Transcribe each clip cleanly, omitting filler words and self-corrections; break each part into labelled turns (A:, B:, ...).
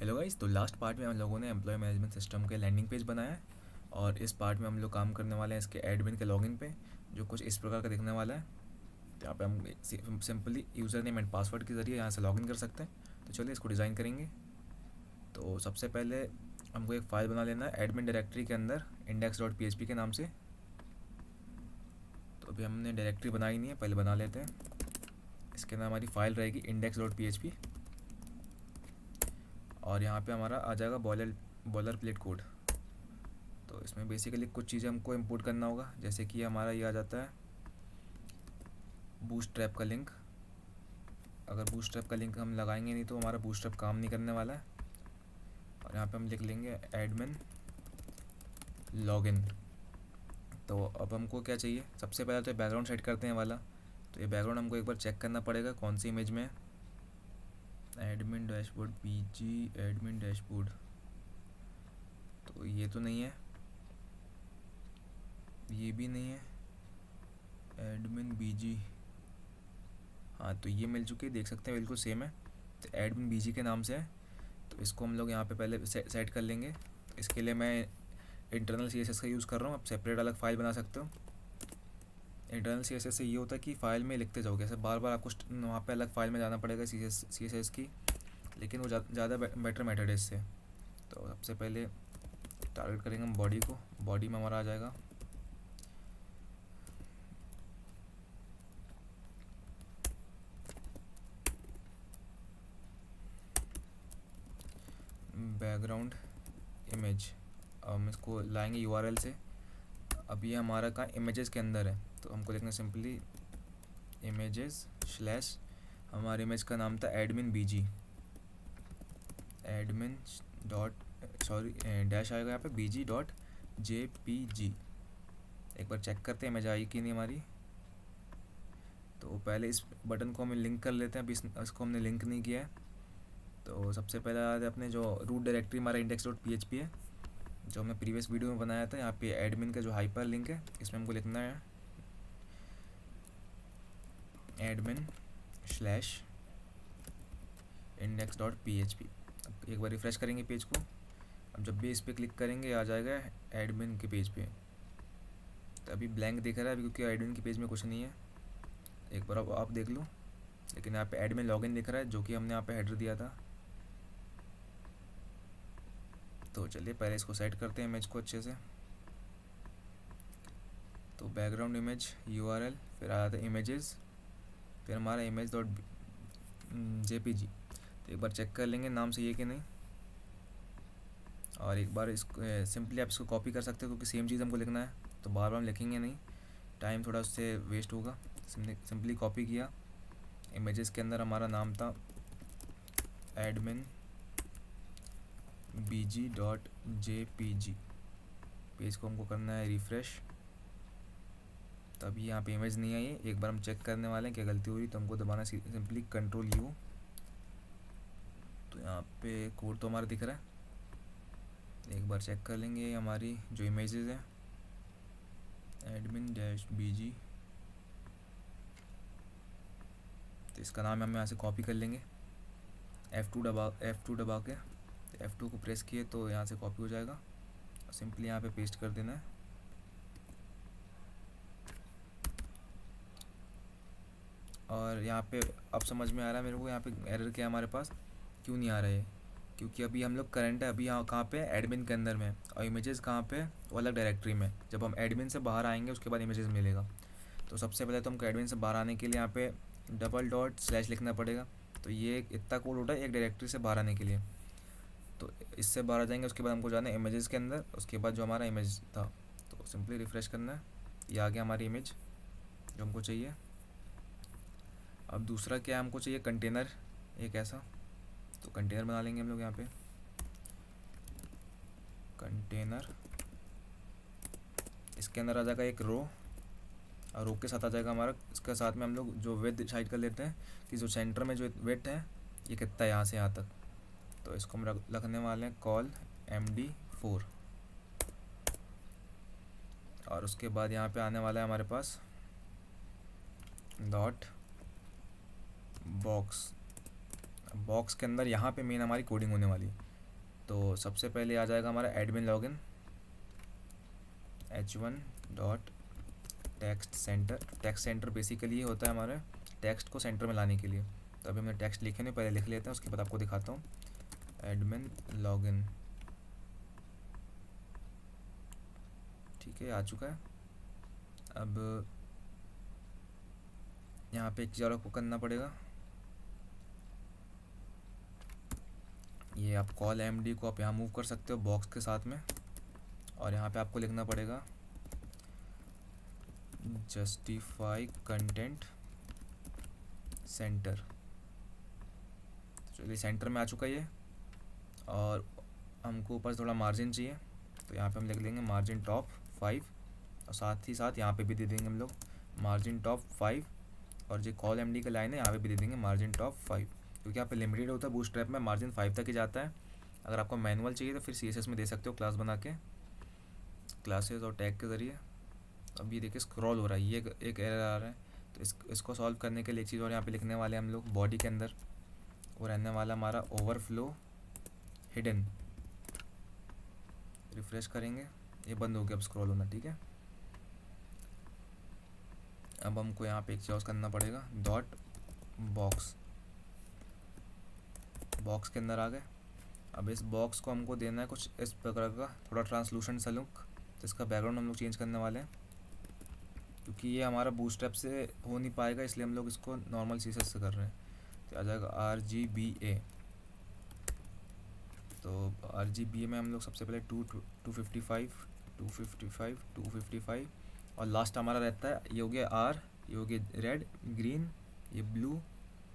A: Hello guys, तो last part में हम लोगों ने एम्प्लॉय मैनेजमेंट सिस्टम के लैंडिंग पेज बनाया है। और इस पार्ट में हम लोग काम करने वाले हैं इसके एडमिन के लॉगिन पे, जो कुछ इस प्रकार का दिखने वाला है। तो यहाँ पे हम simply user name and password के ज़रिए यहाँ से लॉगिन कर सकते हैं। तो चलिए इसको डिज़ाइन करेंगे। तो सबसे पहले हमको एक फ़ाइल बना लेना है एडमिन डायरेक्टरी के अंदर index.php के नाम से। तो अभी हमने डायरेक्टरी बनाई नहीं है, पहले बना लेते हैं। इसके अंदर हमारी फ़ाइल रहेगी index.php और यहाँ पे हमारा आ जाएगा बॉयलर प्लेट कोड। तो इसमें बेसिकली कुछ चीज़ें हमको इंपोर्ट करना होगा, जैसे कि हमारा ये आ जाता है बूटस्ट्रैप का लिंक। अगर बूटस्ट्रैप का लिंक हम लगाएंगे नहीं तो हमारा बूटस्ट्रैप काम नहीं करने वाला है। और यहाँ पे हम लिख लेंगे एडमिन लॉगिन। तो अब हमको क्या चाहिए, सबसे पहले तो बैकग्राउंड सेट करते हैं वाला। तो ये बैकग्राउंड हमको एक बार चेक करना पड़ेगा कौन सी इमेज में। Admin dashboard PG admin dashboard, तो ये तो नहीं है, ये भी नहीं है। एडमिन बीजी, हाँ तो ये मिल चुकी है, देख सकते हैं बिल्कुल सेम है। तो एडमिन बीजी के नाम से है। तो इसको हम लोग यहाँ पे पहले सेट कर लेंगे। इसके लिए मैं इंटरनल सीएसएस का यूज़ कर रहा हूँ। आप सेपरेट अलग फाइल बना सकते हो। इंटरनल सीएसएस से ये होता है कि फ़ाइल में लिखते जाओगे, ऐसे बार बार आपको वहाँ पे अलग फाइल में जाना पड़ेगा सीएसएस की, लेकिन वो ज़्यादा बेटर मेथड है इससे। तो सबसे पहले टारगेट करेंगे हम बॉडी को। बॉडी में हमारा आ जाएगा बैकग्राउंड इमेज। अब हम इसको लाएंगे यूआरएल से। अब ये हमारा कहाँ इमेजेस के अंदर है, तो हमको लिखना सिंपली इमेजेस स्लैश, हमारे इमेज का नाम था एडमिन बीजी। एडमिन डॉट सॉरी डैश आएगा यहाँ पे बीजी डॉट जेपीजी। एक बार चेक करते हैं इमेज आई कि नहीं हमारी। तो पहले इस बटन को हम लिंक कर लेते हैं। अभी इसको हमने लिंक नहीं किया है। तो सबसे पहले आते अपने जो रूट डायरेक्टरी हमारा index.php है, जो हमने प्रीवियस वीडियो में बनाया था। यहाँ पे एडमिन का जो हाइपर लिंक है, इसमें हमको लिखना है एडमिन स्लैश index.php। अब एक बार रिफ़्रेश करेंगे पेज को। अब जब भी इस पर क्लिक करेंगे आ जाएगा एडमिन के पेज पे। तो अभी ब्लैंक दिख रहा है अभी, क्योंकि एडमिन के पेज में कुछ नहीं है। एक बार अब आप देख लो, लेकिन यहाँ पे एडमिन लॉगिन दिख रहा है, जो कि हमने यहाँ पे हेडर दिया था। तो चलिए पहले इसको सेट करते हैं इमेज को अच्छे से। तो बैकग्राउंड इमेज यूआरएल, फिर आ जाता है इमेजेस, फिर हमारा इमेज डॉट जेपीजी। तो एक बार चेक कर लेंगे नाम सही है कि नहीं। और एक बार इसको सिंपली आप इसको कॉपी कर सकते हो, क्योंकि सेम चीज़ हमको लिखना है, तो बार बार हम लिखेंगे नहीं, टाइम थोड़ा उससे वेस्ट होगा। सिंपली कॉपी किया। इमेजेस के अंदर हमारा नाम था एडमिन बीजी डॉट जेपीजी। पेज को हमको करना है रिफ़्रेश। तभी यहाँ पे इमेज नहीं आई है। एक बार हम चेक करने वाले हैं क्या गलती हो रही, तो हमको दबाना सिंपली कंट्रोल यू। तो यहाँ पे कोड तो हमारा दिख रहा है। एक बार चेक कर लेंगे हमारी जो इमेजेस है एडमिन डैश बीजी। तो इसका नाम हम यहाँ से कॉपी कर लेंगे। F2 दबा के F2 को प्रेस किए तो यहाँ से कॉपी हो जाएगा। सिंपली यहाँ पे पेस्ट कर देना है। और यहाँ पे अब समझ में आ रहा है मेरे को यहाँ पे एरर क्या है हमारे पास, क्यों नहीं आ रहा है। क्योंकि अभी हम लोग करंट है अभी यहाँ कहाँ पे एडमिन के अंदर में, और इमेजेस कहाँ पे वो अलग डायरेक्टरी में। जब हम एडमिन से बाहर आएंगे उसके बाद इमेजेस मिलेगा। तो सबसे पहले तो हमको एडमिन से बाहर आने के लिए यहाँ पे डबल डॉट स्लैश लिखना पड़ेगा। तो ये इतना कोड होता है एक डायरेक्टरी से बाहर आने के लिए। तो इससे बाहर आ जाएंगे, उसके बाद हमको जाना है इमेजेस के अंदर, उसके बाद जो हमारा इमेज था। तो सिंपली रिफ़्रेश करना है, ये आ गया हमारी इमेज जो हमको चाहिए। अब दूसरा क्या हमको चाहिए, कंटेनर एक ऐसा। तो कंटेनर बना लेंगे हम लोग यहाँ पे कंटेनर। इसके अंदर आ जाएगा एक रो, और रो के साथ आ जाएगा हमारा, इसके साथ में हम लोग जो विड्थ डिसाइड कर लेते हैं कि जो सेंटर में जो विड्थ है ये कितना है यहाँ से यहाँ तक। तो इसको हम रखने वाले हैं कॉल MD4। और उसके बाद यहाँ पे आने वाला है हमारे पास डॉट बॉक्स। बॉक्स के अंदर यहाँ पे मेन हमारी कोडिंग होने वाली है। तो सबसे पहले आ जाएगा हमारा admin login h1 dot text centre. Text centre basically ये होता है हमारे टेक्स्ट को सेंटर में लाने के लिए। तो अभी हमने टेक्स्ट लिखे नहीं, पहले लिख लेते हैं, उसके बाद आपको दिखाता हूँ। एडमिन लॉगिन, ठीक है, आ चुका है। अब यहाँ पे एक चीज़ और आपको करना पड़ेगा, ये आप कॉल एमडी को आप यहाँ मूव कर सकते हो बॉक्स के साथ में, और यहाँ पे आपको लिखना पड़ेगा जस्टिफाई कंटेंट सेंटर। चलिए सेंटर में आ चुका है ये, और हमको ऊपर थोड़ा मार्जिन चाहिए, तो यहाँ पे हम लिख लेंगे मार्जिन टॉप 5, और साथ ही साथ यहाँ पे भी दे देंगे हम लोग मार्जिन टॉप 5, और जो कॉल एमडी का लाइन है यहाँ पे भी दे देंगे मार्जिन टॉप 5, क्योंकि यहाँ पे लिमिटेड होता है बूटस्ट्रैप में, मार्जिन 5 तक ही जाता है। अगर आपको मैनुअल चाहिए तो फिर CSS में दे सकते हो क्लास बना के, क्लासेस और टैग के ज़रिए। अब ये देखिए स्क्रॉल हो रहा है, ये एक एरर आ रहा है, तो इसको सॉल्व करने के लिए एक चीज़ और यहाँ पे लिखने वाले हम लोग बॉडी के अंदर, वो रहने वाला हमारा ओवरफ्लो हिडन। रिफ्रेश करेंगे, ये बंद हो गया अब स्क्रॉल होना, ठीक है। अब हमको यहाँ पे एक चीज़ करना पड़ेगा, डॉट बॉक्स, बॉक्स के अंदर आ गए। अब इस बॉक्स को हमको देना है कुछ इस प्रकार का, थोड़ा ट्रांसलूसेंट सा लुक, तो इसका बैकग्राउंड हम लोग चेंज करने वाले हैं, क्योंकि ये हमारा बूटस्ट्रैप से हो नहीं पाएगा, इसलिए हम लोग इसको नॉर्मल CSS से कर रहे हैं। तो आ जाएगा RGBA। तो RGBA में हम लोग सबसे पहले 255 और लास्ट हमारा रहता है, ये हो गया R, ये हो गया रेड, ग्रीन, ये ब्लू,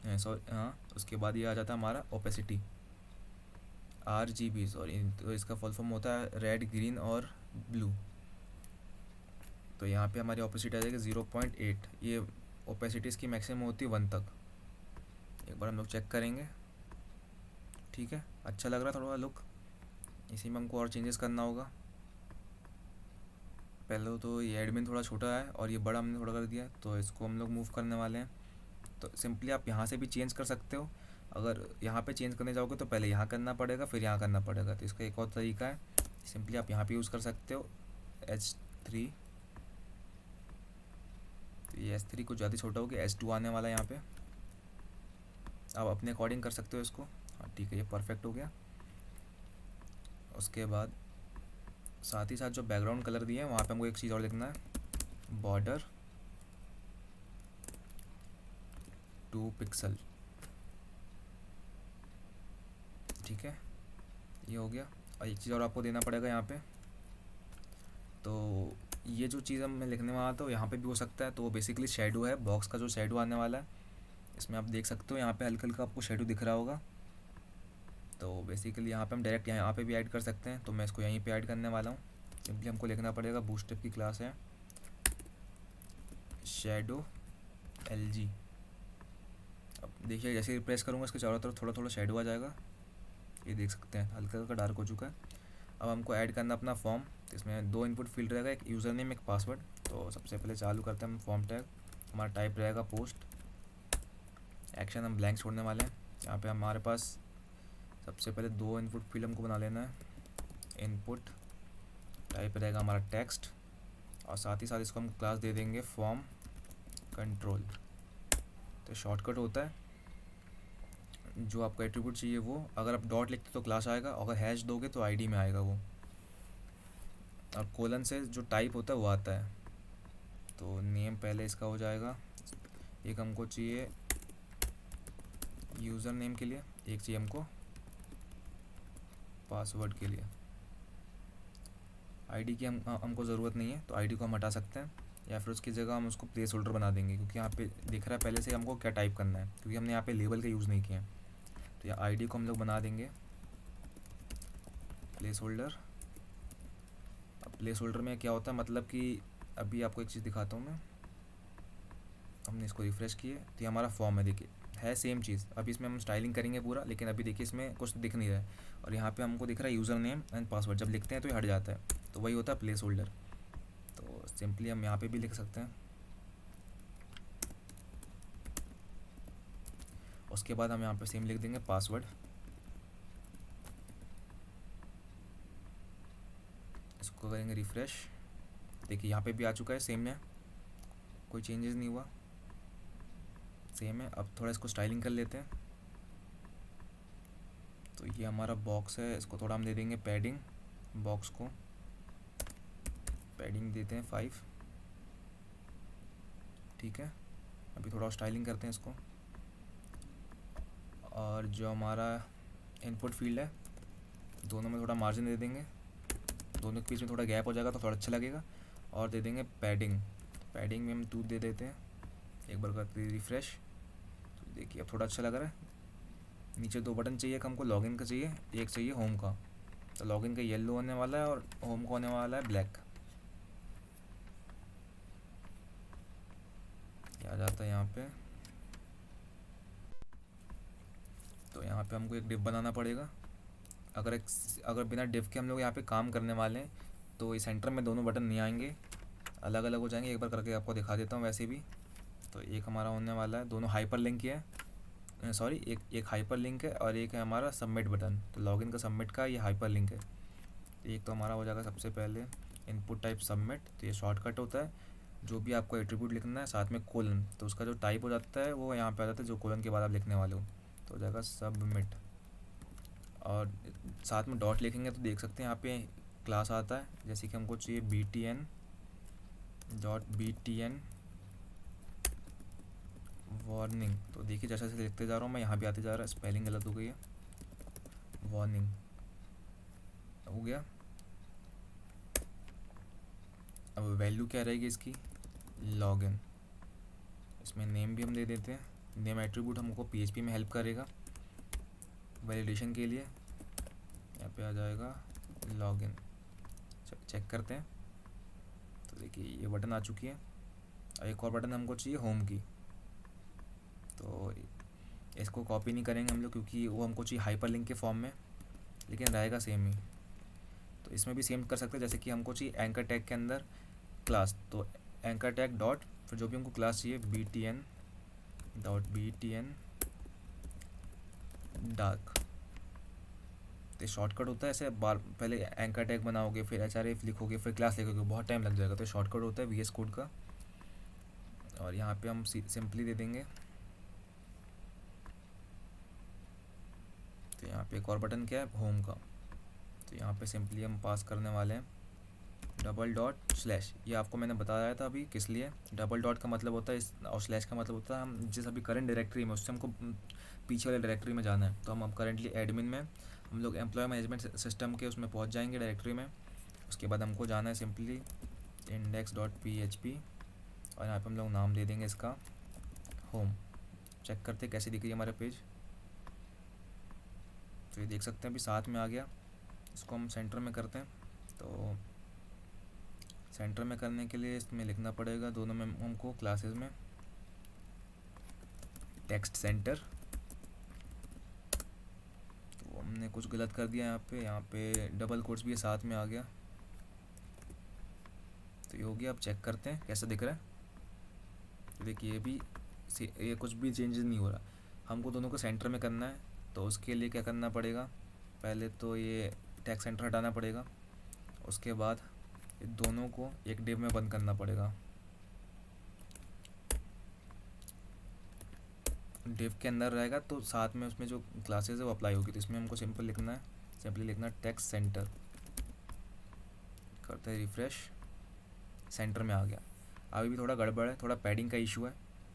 A: सॉरी हाँ, उसके बाद ये आ जाता है हमारा ओपेसिटी RGB, सॉरी, तो इसका फुल फॉर्म होता है रेड, ग्रीन और ब्लू। तो यहाँ पे हमारी ओपेसिटी आ जाएगी 0.8, ये ओपेसिटी इसकी मैक्सिमम होती है 1 तक। एक बार हम लोग चेक करेंगे, ठीक है, अच्छा लग रहा है थोड़ा लुक। इसी में हमको और चेंजेस करना होगा। पहले तो ये एडमिन थोड़ा छोटा है और ये बड़ा हमने थोड़ा कर दिया, तो इसको हम लोग मूव करने वाले हैं। तो सिंपली आप यहाँ से भी चेंज कर सकते हो, अगर यहाँ पे चेंज करने जाओगे तो पहले यहाँ करना पड़ेगा फिर यहाँ करना पड़ेगा, तो इसका एक और तरीका है, सिंपली आप यहाँ पे यूज़ कर सकते हो H3। तो ये H3 कुछ ज़्यादा छोटा हो गया, H2 आने वाला है यहाँ पे, आप अपने अकॉर्डिंग कर सकते हो इसको। हाँ ठीक है, ये परफेक्ट हो गया। उसके बाद साथ ही साथ जो बैकग्राउंड कलर दिए हैं वहाँ पे हमको एक चीज़ और लिखना है, बॉर्डर 2 पिक्सल, ठीक है, ये हो गया। और एक चीज़ और आपको देना पड़ेगा यहाँ पे, तो ये जो चीज़ मैं लिखने वाला था यहाँ पे भी हो सकता है, तो वो बेसिकली शेडो है, बॉक्स का जो शेडो आने वाला है, इसमें आप देख सकते हो यहाँ पे हल्का हल्का आपको शेडो दिख रहा होगा। तो बेसिकली यहाँ पे हम डायरेक्ट यहाँ पे भी ऐड कर सकते हैं, तो मैं इसको यहीं पे ऐड करने वाला हूँ। सिंपली हमको लिखना पड़ेगा बूटस्ट्रैप की क्लास है शेडो LG। अब देखिए जैसे ही प्रेस करूँगा इसके चारों तरफ थोड़ा थोड़ा शेडो आ जाएगा, ये देख सकते हैं हल्का हल्का डार्क हो चुका है। अब हमको ऐड करना अपना फॉर्म, तो इसमें 2 इनपुट फील्ड रहेगा, एक यूज़र नेम एक पासवर्ड। तो सबसे पहले चालू करते हैं हम फॉर्म टैग, हमारा टाइप रहेगा पोस्ट, एक्शन हम ब्लैंक छोड़ने वाले हैं। यहाँ पे हमारे पास सबसे पहले 2 इनपुट फील्ड हमको बना लेना है, इनपुट टाइप रहेगा हमारा टेक्स्ट, और साथ ही साथ इसको हम क्लास दे देंगे फॉर्म कंट्रोल। तो शॉर्टकट होता है, जो आपको एट्रीब्यूट चाहिए वो, अगर आप डॉट लिखते तो क्लास आएगा, अगर हैश दोगे तो आईडी में आएगा वो, और कोलन से जो टाइप होता है वो आता है। तो नेम पहले इसका हो जाएगा, एक हमको चाहिए यूज़र नेम के लिए, एक चाहिए हमको पासवर्ड के लिए। आईडी की हमको ज़रूरत नहीं है, तो आईडी को हम हटा सकते हैं, या फिर उसकी जगह हम उसको प्लेस होल्डर बना देंगे, क्योंकि यहाँ पे दिख रहा है पहले से हमको क्या टाइप करना है, क्योंकि हमने यहाँ पे लेबल का यूज़ नहीं किया है। तो यहाँ आईडी को हम लोग बना देंगे प्लेस होल्डर। अब प्लेस होल्डर में क्या होता है, मतलब कि अभी आपको एक चीज़ दिखाता हूँ मैं, हमने इसको रिफ़्रेश किए तो ये हमारा फॉर्म है, देखिए है सेम चीज़। अभी इसमें हम स्टाइलिंग करेंगे पूरा, लेकिन अभी देखिए इसमें कुछ दिख नहीं रहा है, और यहाँ पे हमको दिख रहा है यूज़र नेम एंड पासवर्ड, जब लिखते हैं तो ये हट जाता है, तो वही होता है प्लेस होल्डर। तो सिंपली हम यहाँ पे भी लिख सकते हैं। उसके बाद हम यहाँ पे सेम लिख देंगे पासवर्ड, इसको करेंगे रिफ़्रेश। देखिए यहाँ पे भी आ चुका है, सेम है, कोई चेंजेस नहीं हुआ, सेम है। अब थोड़ा इसको स्टाइलिंग कर लेते हैं। तो ये हमारा बॉक्स है, इसको थोड़ा हम दे देंगे पैडिंग, बॉक्स को पैडिंग देते हैं 5, ठीक है। अभी थोड़ा स्टाइलिंग करते हैं इसको। और जो हमारा इनपुट फील्ड है, दोनों में थोड़ा मार्जिन दे देंगे, दोनों के बीच में थोड़ा गैप हो जाएगा तो थोड़ा अच्छा लगेगा। और दे देंगे पैडिंग, पैडिंग में हम 2 दे देते हैं। एक बार करते हैं रिफ़्रेश, तो देखिए अब थोड़ा अच्छा लग रहा है। नीचे 2 बटन चाहिए, हमको लॉगिन का चाहिए, एक चाहिए होम का। तो लॉगिन का येलो होने वाला है और होम का होने वाला है ब्लैक। क्या आ जाता है यहाँ पे, तो यहाँ पे हमको एक डिव बनाना पड़ेगा। अगर बिना डिव के हम लोग यहाँ पे काम करने वाले हैं तो इस सेंटर में दोनों बटन नहीं आएंगे, अलग अलग हो जाएंगे। एक बार करके आपको दिखा देता हूँ वैसे भी। तो एक हमारा होने वाला है, दोनों हाइपर लिंक है, सॉरी एक हाइपर लिंक है और एक है हमारा सबमिट बटन। तो लॉगिन का सबमिट का ये हाइपर लिंक है। तो एक तो हमारा हो जाएगा सबसे पहले इनपुट टाइप सबमिट, तो ये शॉर्टकट होता है। जो भी आपको एट्रीब्यूट लिखना है साथ में कोलन, तो उसका जो टाइप हो जाता है वो यहाँ पे आ जाता है, जो कोलन के बाद आप लिखने वाले हो। तो हो जाएगा सबमिट। और साथ में डॉट लिखेंगे तो देख सकते हैं यहाँ पे क्लास आता है, जैसे कि हमको चाहिए btn.btn वार्निंग। तो देखिए जैसे जैसे लिखते जा रहा हूँ मैं, यहाँ भी आते जा रहा है, स्पेलिंग गलत हो गई है, वार्निंग हो गया। अब वैल्यू क्या रहेगी इसकी, लॉगिन। इसमें नेम भी हम दे देते हैं, नेम एट्रीब्यूट हमको PHP में हेल्प करेगा वैलिडेशन के लिए। यहाँ पे आ जाएगा लॉगिन, चेक करते हैं। तो देखिए ये बटन आ चुकी है। और एक और बटन हमको चाहिए होम की, तो इसको कॉपी नहीं करेंगे हम लोग क्योंकि वो हमको चाहिए हाइपर लिंक के फॉर्म में, लेकिन रहेगा सेम ही। तो इसमें भी सेम कर सकते हैं, जैसे कि हमको चाहिए एंकर टैग के अंदर क्लास, तो एंकर टैग डॉट फिर जो भी हमको क्लास चाहिए btn डार्क। तो शॉर्टकट होता है, ऐसे बार पहले एंकर टैग बनाओगे, फिर href लिखोगे, फिर क्लास लिखोगे, बहुत टाइम लग जाएगा। तो शॉर्टकट होता है VS कोड का। और यहाँ पे हम सिंपली दे देंगे। तो यहाँ पे एक और बटन क्या है, होम का। तो यहाँ पे सिंपली हम पास करने वाले हैं $/। ये आपको मैंने बताया था अभी किस लिए। डबल डॉट का मतलब होता है और स्लैश का मतलब होता है हम जिस अभी करंट डायरेक्टरी में, उससे हमको पीछे वाले डायरेक्टरी में जाना है। तो हम करेंटली एडमिन में, हम लोग एम्प्लॉय मैनेजमेंट सिस्टम के उसमें पहुंच जाएंगे डायरेक्टरी में। उसके बाद हमको जाना है सिंपली index.php और यहाँ पे हम लोग नाम दे देंगे इसका होम। चेक करते हैं कैसे दिख रही है हमारा पेज। तो ये देख सकते हैं अभी साथ में आ गया। इसको हम सेंटर में करते हैं। तो सेंटर में करने के लिए इसमें लिखना पड़ेगा दोनों में हमको क्लासेस में टेक्स्ट सेंटर। तो हमने कुछ गलत कर दिया यहाँ पे डबल कोट्स भी साथ में आ गया। तो ये हो गया। अब चेक करते हैं कैसा दिख रहा है। तो देखिए ये कुछ भी चेंजेस नहीं हो रहा। हमको दोनों को सेंटर में करना है, तो उसके लिए क्या करना पड़ेगा, पहले तो ये टेक्स्ट सेंटर हटाना पड़ेगा। उसके बाद दोनों को एक डिव में बंद करना पड़ेगा। डिव के अंदर रहेगा तो साथ में उसमें जो क्लासेस है वो अप्लाई होगी। तो इसमें हमको सिंपली लिखना है टेक्स्ट सेंटर। करते हैं रिफ्रेश, सेंटर में आ गया। अभी भी थोड़ा गड़बड़ है, थोड़ा पैडिंग का इशू है,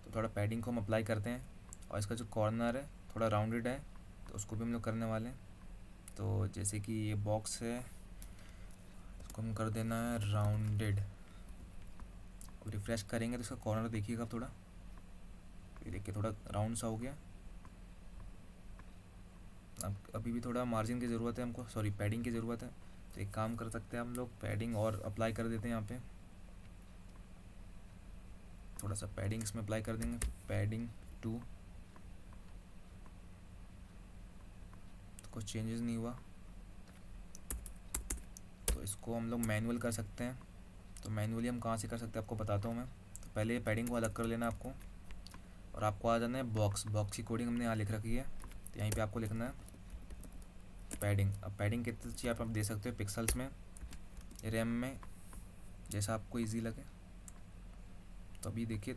A: तो थोड़ा पैडिंग को हम अप्लाई करते हैं। और इसका जो कॉर्नर है थोड़ा राउंडेड है, तो उसको भी हम लोग करने वाले हैं। तो जैसे कि ये बॉक्स है, इसको हम कर देना है राउंडेड। रिफ्रेश करेंगे तो इसका कॉर्नर देखिएगा थोड़ा, ये देखिए थोड़ा राउंड सा हो गया। अब अभी भी थोड़ा मार्जिन की ज़रूरत है हमको, सॉरी पैडिंग की ज़रूरत है। तो एक काम कर सकते हैं हम लोग, पैडिंग और अप्लाई कर देते हैं यहाँ पे। थोड़ा सा पैडिंग इसमें अप्लाई कर देंगे, पैडिंग 2। तो कुछ चेंजेस नहीं हुआ, तो इसको हम लोग मैनुअल कर सकते हैं। तो मैनुअली हम कहाँ से कर सकते हैं आपको बताता हूँ मैं। तो पहले पैडिंग को अलग कर लेना आपको, और आपको आ जाना है बॉक्स की कोडिंग हमने यहाँ लिख रखी है। तो यहीं पे आपको लिखना है पैडिंग। अब पैडिंग कितनी चाहिए आप दे सकते हो पिक्सल्स में। रैम में, जैसा आपको इजी लगे। तो अभी देखिए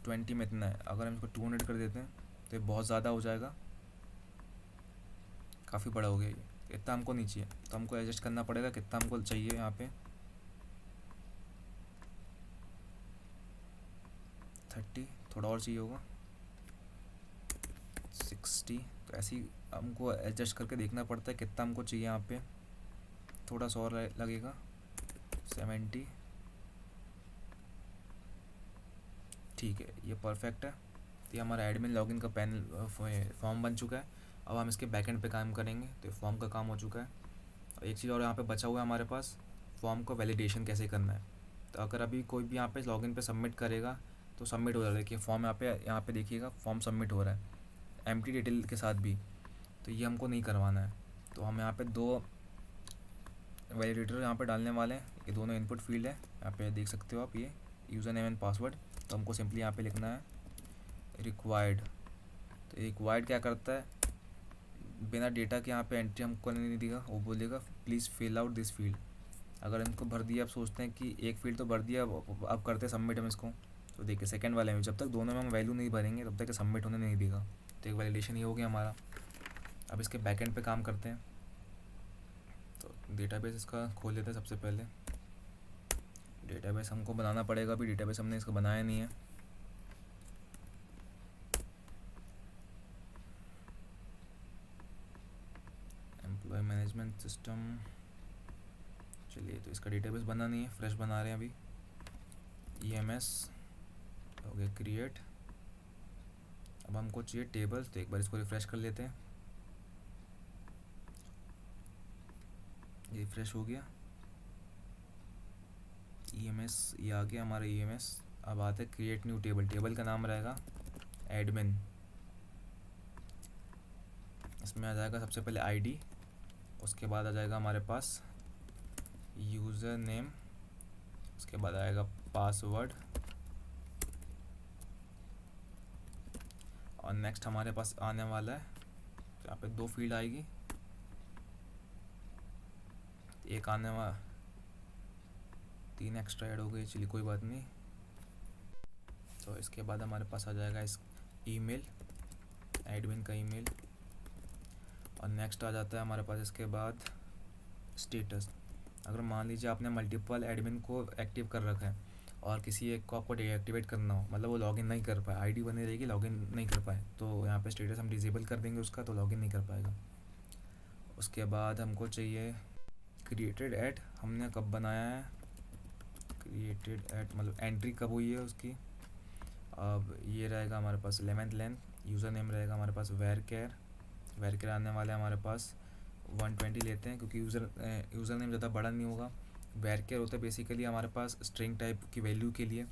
A: 20 में इतना है, अगर हम इसको 200 कर देते हैं तो ये बहुत ज़्यादा हो जाएगा, काफ़ी बड़ा हो गया ये, इतना हमको नहीं चाहिए, तो हमको एडजस्ट करना पड़ेगा कितना हमको चाहिए यहाँ पे। 30, थोड़ा और चाहिए होगा 60। तो ऐसे ही हमको एडजस्ट करके देखना पड़ता है कितना हमको चाहिए यहाँ पे, थोड़ा सा और लगेगा 70। ठीक है, ये परफेक्ट है। तो ये हमारा एडमिन लॉगिन का पैनल फॉर्म बन चुका है। अब हम इसके बैकएंड पे काम करेंगे, तो फॉर्म का काम हो चुका है। और एक चीज़ और यहाँ पे बचा हुआ है हमारे पास, फॉर्म को वैलिडेशन कैसे करना है। तो अगर अभी कोई भी यहाँ पे लॉगिन पे सबमिट करेगा तो सबमिट हो रहा है, देखिए फॉर्म यहाँ पे देखिएगा फॉर्म सबमिट हो रहा है एम्प्टी डिटेल के साथ भी। तो ये हमको नहीं करवाना है, तो हम यहाँ पे 2 वैलिडेटर यहाँ पे डालने वाले हैं। ये दोनों इनपुट फील्ड है, यहाँ पे देख सकते हो आप, ये यूज़र नेम एंड पासवर्ड। तो हमको सिंपली यहाँ पे लिखना है रिक्वायर्ड। तो रिक्वायर्ड क्या करता है, बिना डेटा के यहाँ पे एंट्री हमको नहीं देगा, वो बोलेगा please fill out this field. अगर इनको भर दिया, आप सोचते हैं कि एक फील्ड तो भर दिया, अब करते सबमिट हम इसको। तो देखिए सेकंड वाले में जब तक दोनों में हम वैल्यू नहीं भरेंगे तब तक सबमिट होने नहीं देगा। तो एक वैलिडेशन ये हो गया हमारा। अब इसके बैकएंड पे काम करते हैं। तो डेटाबेस इसका खोल लेते हैं सबसे पहले। डेटाबेस हमको बनाना पड़ेगा, अभी डेटाबेस हमने इसका बनाया नहीं है। एम्प्लॉय मैनेजमेंट सिस्टम, चलिए तो इसका डेटाबेस बना नहीं है, फ्रेश बना रहे हैं अभी। EMS हो गया क्रिएट। अब हमको चाहिए टेबल, तो एक बार इसको रिफ़्रेश कर लेते हैं। ये रिफ़्रेश हो गया, EMS ये आ गया हमारा EMS। अब आते हैं क्रिएट न्यू टेबल। टेबल का नाम रहेगा एडमिन। इसमें आ जाएगा सबसे पहले ID, उसके बाद आ जाएगा हमारे पास यूज़र नेम, उसके बाद आएगा पासवर्ड, और नेक्स्ट हमारे पास आने वाला है, तो यहाँ पे 2 फील्ड आएगी, एक आने वाला, 3 एक्स्ट्रा ऐड हो गई, चलिए कोई बात नहीं। तो इसके बाद हमारे पास आ जाएगा इस ईमेल, एडमिन का ईमेल, और नेक्स्ट आ जाता है हमारे पास इसके बाद स्टेटस। अगर मान लीजिए आपने मल्टीपल एडमिन को एक्टिव कर रखा है और किसी एक को आपको डीएक्टिवेट करना हो, मतलब वो लॉगिन नहीं कर पाए, आईडी बनी रहेगी लॉगिन नहीं कर पाए, तो यहाँ पे स्टेटस हम डिसेबल कर देंगे उसका, तो लॉगिन नहीं कर पाएगा। उसके बाद हमको चाहिए क्रिएटेड ऐड, हमने कब बनाया है क्रिएटेड ऐड, मतलब एंट्री कब हुई है उसकी। अब ये रहेगा हमारे पास 11th लेंथ, यूज़र नेम रहेगा हमारे पास वेर केयर आने वाला है हमारे पास 120 लेते हैं, क्योंकि यूज़र नेम ज़्यादा बड़ा नहीं होगा। वेर केयर होता है बेसिकली हमारे पास स्ट्रिंग टाइप की वैल्यू के लिए।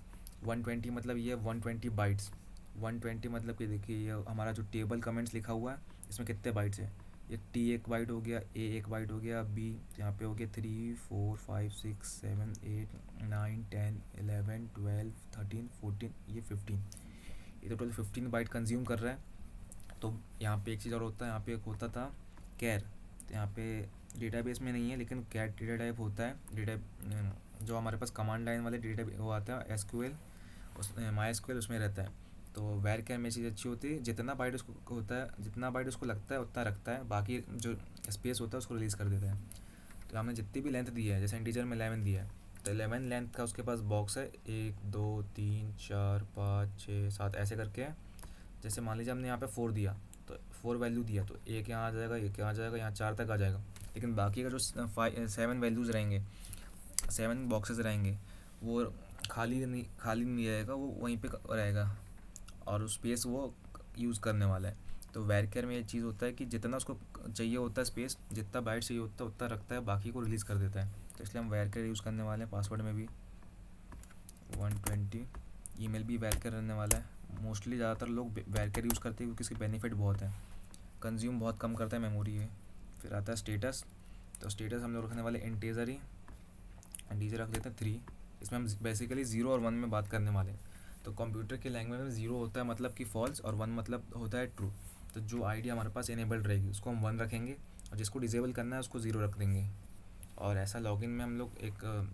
A: 120 मतलब ये 120 बाइट्स। 120 मतलब कि देखिए ये हमारा जो टेबल कमेंट्स लिखा हुआ है इसमें कितने बाइट्स हैं, ये T एक बाइट हो गया, A एक बाइट हो गया, B यहाँ पे हो गया 3 4 5 6 7 8 9 10 11 12 13 14, ये 15, ये टोटल 15 बाइट कंज्यूम कर रहा है। तो यहाँ पे एक चीज़ और होता है, यहाँ पे एक होता था कैर, तो यहाँ पे डेटाबेस में नहीं है लेकिन कैट डेटा टाइप होता है, डेटा जो हमारे पास कमांड लाइन वाले डेटा वो आता है SQL, उस MySQL उसमें रहता है। तो वैर कैर में चीज़ अच्छी होती है, जितना बाइट उसको होता है, जितना बाइट उसको लगता है उतना रखता है, बाकी जो स्पेस होता है उसको रिलीज़ कर देता है। तो हमने जितनी भी लेंथ दी है, जैसे इंटीजर में 11 दिया है, तो 11 लेंथ का उसके पास बॉक्स है, 1 2 3 4 5 6 7 ऐसे करके। जैसे मान लीजिए हमने यहाँ पे 4 दिया, तो 4 वैल्यू दिया, तो एक यहाँ आ जाएगा, एक यहाँ आ जाएगा, यहाँ 4 तक आ जाएगा। लेकिन बाकी का जो 7 वैल्यूज़ रहेंगे, 7 बॉक्सेस रहेंगे, वो खाली नहीं रहेगा, वो वहीं पे रहेगा और स्पेस वो यूज़ करने वाला है। तो वैरकेयर में ये चीज़ होता है कि जितना उसको चाहिए होता है स्पेस, जितना बाइट चाहिए होता है उतना रखता है, बाकी को रिलीज़ कर देता है। तो इसलिए हम वैरकेयर यूज़ करने वाले हैं। पासवर्ड में भी 120, ईमेल भी वैरकेयर रहने वाला है। मोस्टली ज़्यादातर लोग वैरकेयर यूज़ करते हैं क्योंकि इसकी बेनिफिट बहुत है, कंज्यूम बहुत कम करता है मेमोरी है। फिर आता है स्टेटस, तो स्टेटस हम लोग रखने वाले इंटीजर ही, इंटीजर रख देते हैं 3। इसमें हम बेसिकली 0 और 1 में बात करने वाले हैं। तो कंप्यूटर की लैंग्वेज में 0 होता है मतलब कि फॉल्स, और 1 मतलब होता है ट्रू। तो जो आईडी हमारे पास इनेबल्ड रहेगी उसको हम 1 रखेंगे, और जिसको डिसेबल करना है उसको 0 रख देंगे। और ऐसा लॉगिन में हम लोग एक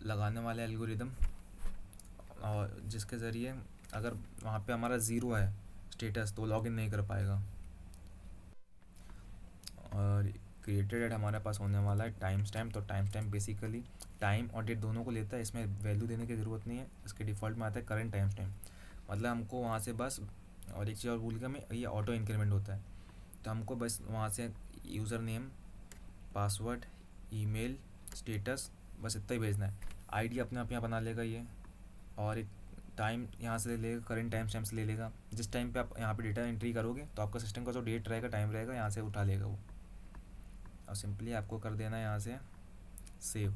A: लगाने वाले एल्गोरिदम, और जिसके ज़रिए अगर वहाँ पे हमारा ज़ीरो है स्टेटस तो लॉगिन नहीं कर पाएगा। और क्रिएटेड एड हमारे पास होने वाला है टाइम स्टैम्प। तो टाइम स्टैम्प बेसिकली टाइम और डेट दोनों को लेता है, इसमें वैल्यू देने की ज़रूरत नहीं है। इसके डिफ़ॉल्ट में आता है करंट टाइम स्टैम्प, मतलब हमको वहाँ से बस, और एक चीज़ और भूल गया मैं, ये ऑटो इंक्रीमेंट होता है। तो हमको बस वहाँ से user name, password, email, status, बस इतना ही भेजना है। आईडी अपने आप यहाँ बना लेगा ये, और एक टाइम यहाँ से ले लेगा, करंट टाइम स्टैम्प से ले लेगा। जिस टाइम पे आप यहाँ पे डेटा एंट्री करोगे तो आपका सिस्टम का जो डेट रहेगा, टाइम रहेगा, यहाँ से उठा लेगा वो। और सिंपली आपको कर देना है यहाँ से सेव।